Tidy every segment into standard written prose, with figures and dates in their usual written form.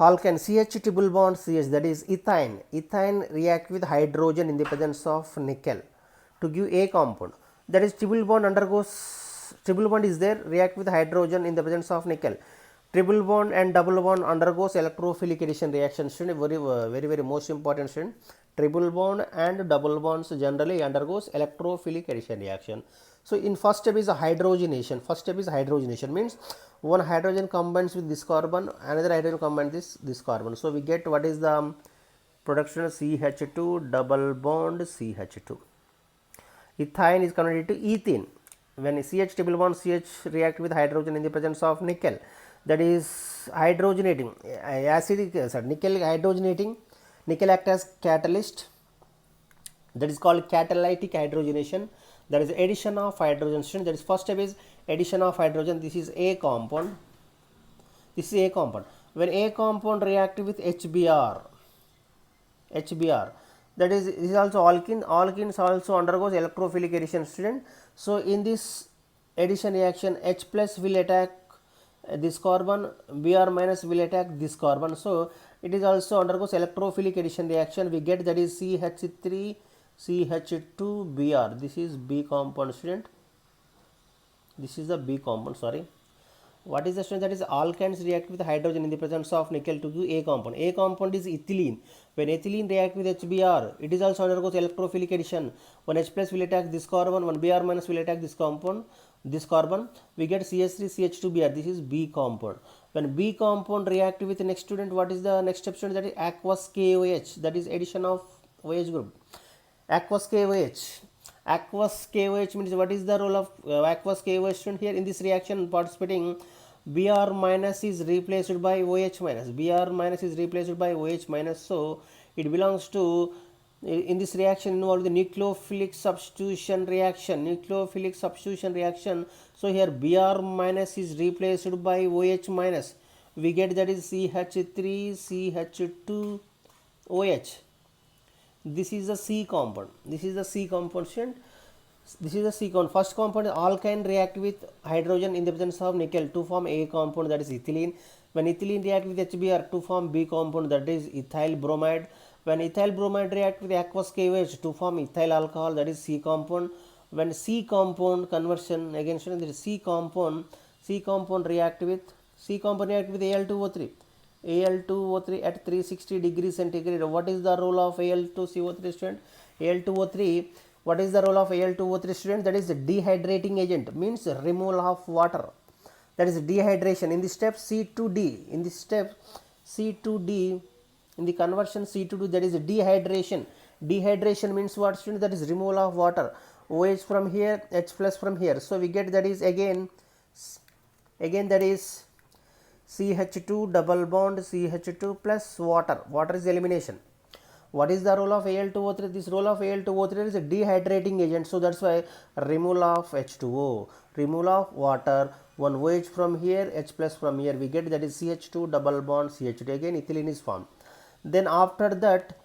Alkane CH triple bond CH, that is ethine. Ethine react with hydrogen in the presence of nickel to give a compound. That is triple bond is there, react with hydrogen in the presence of nickel. Triple bond and double bond undergoes electrophilic addition reaction. Student, very most important student. Triple bond and double bonds generally undergoes electrophilic addition reaction. So in first step is a hydrogenation. First step is hydrogenation, means one hydrogen combines with this carbon, another hydrogen combines this carbon. So we get what is the production of CH2 double bond CH2. Ethine is converted to ethene when CH triple bond CH react with hydrogen in the presence of nickel, that is hydrogenating acidic nickel hydrogenating. Nickel act as catalyst, that is called catalytic hydrogenation. That is addition of hydrogen. That is first step is addition of hydrogen. This is a compound. This is a compound. When a compound react with HBr, that is, this is also alkene. Alkenes also undergoes electrophilic addition, student. So in this addition reaction, H plus will attack this carbon, Br minus will attack this carbon. So it is also undergoes electrophilic addition reaction. We get that is CH3 CH2 Br. This is B compound, student. This is the B compound, sorry. What is the student? That is alkanes react with hydrogen in the presence of nickel to give A compound. A compound is ethylene. When ethylene react with HBr, it is also undergoes electrophilic addition. One H plus will attack this carbon, one Br minus will attack this compound, this carbon. We get CH3 CH2 Br. This is B compound. When B compound react with the next student, what is the next step, student? That is aqueous KOH. That is addition of OH group. Aqueous KOH. Aqueous KOH means what is the role of aqueous KOH, student? Here in this reaction participating, Br minus is replaced by OH minus. Br minus is replaced by OH minus. So it belongs to, in this reaction involved the nucleophilic substitution reaction. Nucleophilic substitution reaction. So here Br minus is replaced by OH minus. We get that is CH3 CH2 OH. This is the C compound. This is the C compound, student. This is the C compound. First compound, alkyne react with hydrogen in the presence of nickel to form A compound, that is ethylene. When ethylene react with HBr to form B compound, that is ethyl bromide. When ethyl bromide react with aqueous KOH to form ethyl alcohol, that is C compound. When C compound conversion, again student, there is C compound react with Al2O3. Al2O3 at 360 degrees centigrade. What is the role of Al2CO3, student? Al2O3, what is the role of Al2O3, student? That is dehydrating agent, means removal of water. That is dehydration. In this step C2D, in this step C2D, in the conversion C2D, that is dehydration. Dehydration means what, student? That is removal of water. OH from here, H plus from here. So we get that is again that is CH2 double bond CH2 plus water. Water is elimination. What is the role of Al2O3? This role of Al2O3 is a dehydrating agent. So that's why removal of H2O, removal of water, one OH from here, H plus from here. We get that is CH2 double bond CH2. Again ethylene is formed. Then after that,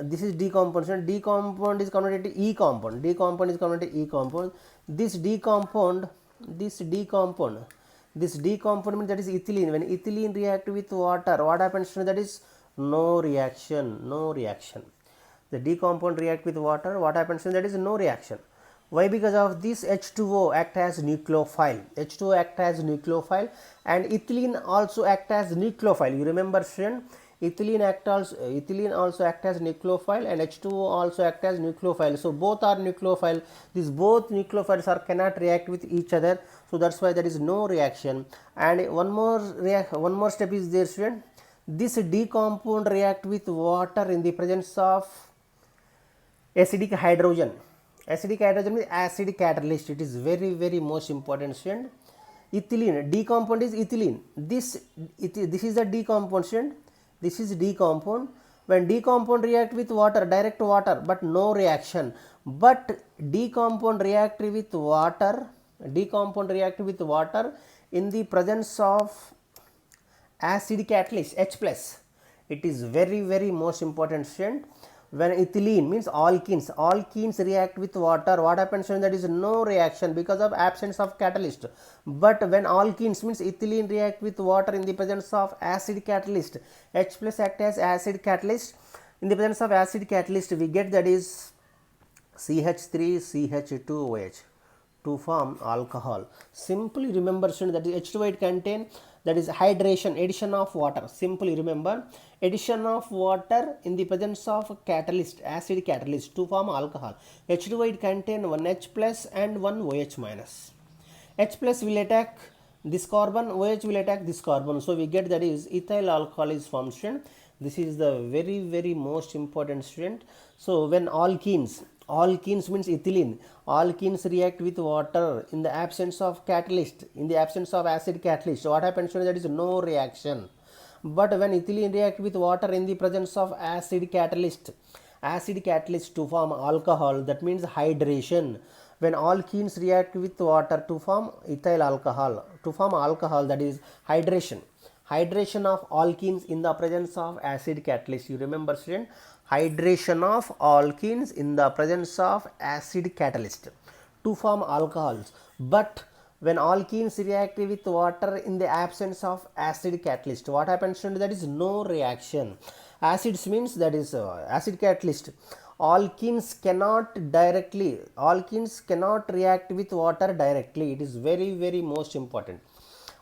this is D compound. D compound is converted to E compound. D compound is converted to E compound. This D compound means that is ethylene. When ethylene react with water, what happens to that is no reaction. The D compound react with water, what happens to that is no reaction. Why? Because of this H2O act as nucleophile. H2O act as nucleophile and ethylene also act as nucleophile. You remember, student? Ethylene also act as nucleophile and H2O also act as nucleophile. So both are nucleophile. These both nucleophiles cannot react with each other. So that's why there is no reaction. And one more step is there, student. This D compound react with water in the presence of acidic hydrogen. Acidic hydrogen is acid catalyst. It is very most important, student. Ethylene, D compound is ethylene. This is the D compound, student. This is D compound. When D compound react with water, direct water, but no reaction. But D compound react with water in the presence of acid catalyst H plus. It is very most important, student. when ethylene means alkenes react with water, what happens when there is no reaction because of absence of catalyst. But when alkenes means ethylene react with water in the presence of acid catalyst, H plus act as acid catalyst. In the presence of acid catalyst, we get that is CH3 CH2OH to form alcohol. Simply remember student, that is H2O it contain, that is hydration, addition of water. Simply remember, addition of water in the presence of catalyst, acid catalyst to form alcohol. H2O it contain one H plus and one OH minus. H plus will attack this carbon, OH will attack this carbon. So we get that is ethyl alcohol is formed, student. This is the very most important, student. So when alkenes means ethylene, alkenes react with water in the absence of catalyst, in the absence of acid catalyst, what happens, student? That is no reaction. But when ethylene react with water in the presence of acid catalyst to form alcohol, that means hydration. When alkenes react with water to form ethyl alcohol, that is hydration. Hydration of alkenes in the presence of acid catalyst. You remember, student, hydration of alkenes in the presence of acid catalyst to form alcohols. But when alkenes react with water in the absence of acid catalyst, what happens, student? That is no reaction. Acids means that is acid catalyst. Alkenes cannot react with water directly. It is very most important.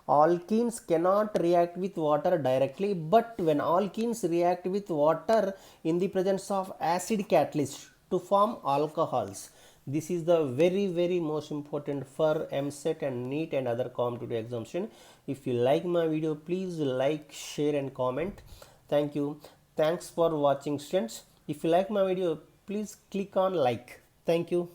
Alkenes cannot react with water directly, but when alkenes react with water in the presence of acid catalyst to form alcohols. This is the very most important for MSET and NEET and other competitive examination. If you like my video, please like, share and comment. Thank you. Thanks for watching, students. If you like my video, please click on like. Thank you.